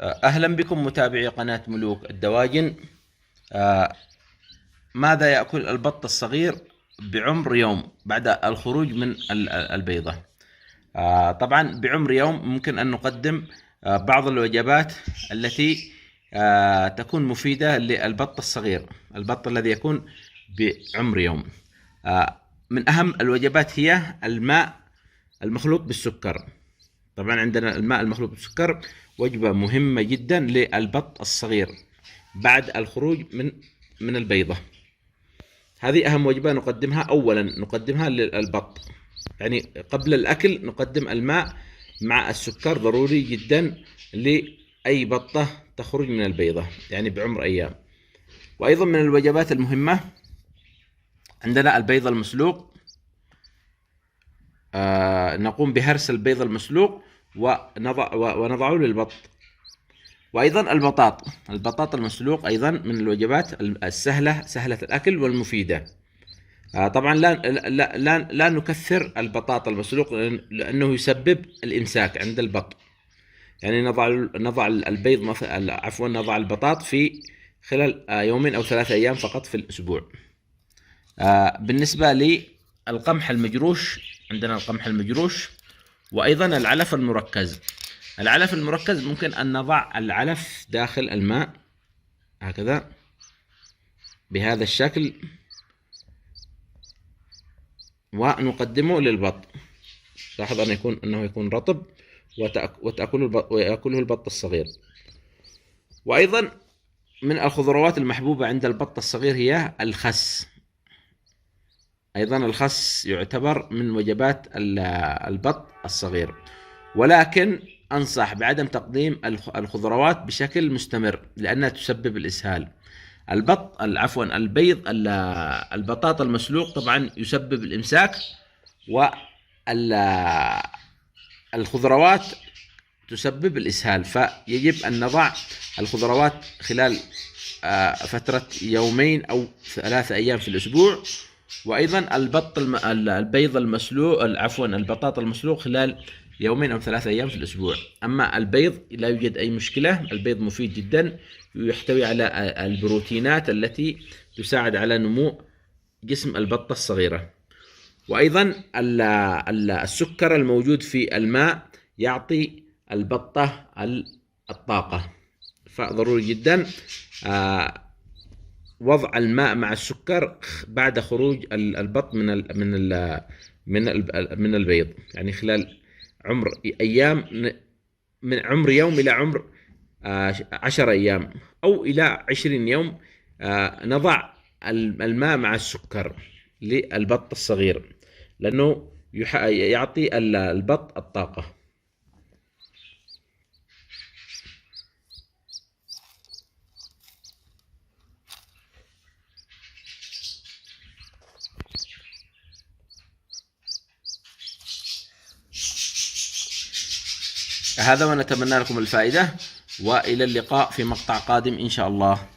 أهلا بكم متابعي قناة ملوك الدواجن. آه، ماذا يأكل البط الصغير بعمر يوم بعد الخروج من البيضة؟ طبعا بعمر يوم ممكن أن نقدم بعض الوجبات التي تكون مفيدة للبط الصغير، البط الذي يكون بعمر يوم. من أهم الوجبات هي الماء المخلوط بالسكر. طبعا عندنا الماء المخلوط بالسكر وجبة مهمة جدا للبط الصغير بعد الخروج من البيضة. هذه أهم وجبة نقدمها. أولا نقدمها للبط، يعني قبل الأكل نقدم الماء مع السكر، ضروري جدا لأي بطة تخرج من البيضة يعني بعمر أيام. وأيضا من الوجبات المهمة عندنا البيض المسلوق. نقوم بهرس البيض المسلوق ونضعه للبط. وأيضا البطاط المسلوق أيضا من الوجبات السهلة، سهلة الأكل والمفيدة. طبعا لا نكثر البطاط المسلوق لأنه يسبب الإمساك عند البط. يعني نضع البيض نضع البطاط في خلال يومين أو 3 أيام فقط في الأسبوع. بالنسبة للقمح المجروش، عندنا القمح المجروش وأيضا العلف المركز. العلف المركز ممكن أن نضع العلف داخل الماء هكذا بهذا الشكل ونقدمه للبط. لاحظ أنه يكون رطب ويأكله البط الصغير. وأيضا من الخضروات المحبوبة عند البط الصغير هي الخس. أيضا الخس يعتبر من وجبات البط الصغير، ولكن أنصح بعدم تقديم الخضروات بشكل مستمر لأنها تسبب الإسهال. البطاط المسلوق طبعا يسبب الإمساك، والخضروات تسبب الإسهال، فيجب أن نضع الخضروات خلال فترة يومين أو 3 أيام في الأسبوع. وأيضا البطاط المسلوق خلال يومين أو 3 أيام في الأسبوع. أما البيض لا يوجد أي مشكلة، البيض مفيد جدا، يحتوي على البروتينات التي تساعد على نمو جسم البطة الصغيرة. وأيضا السكر الموجود في الماء يعطي البطة الطاقة، فضروري جدا وضع الماء مع السكر بعد خروج البط من البيض، يعني خلال عمر أيام، من عمر يوم إلى عمر 10 أيام أو إلى 20 يوم. نضع الماء مع السكر للبط الصغير لأنه يعطي البط الطاقة. هذا ونتمنى لكم الفائدة، وإلى اللقاء في مقطع قادم إن شاء الله.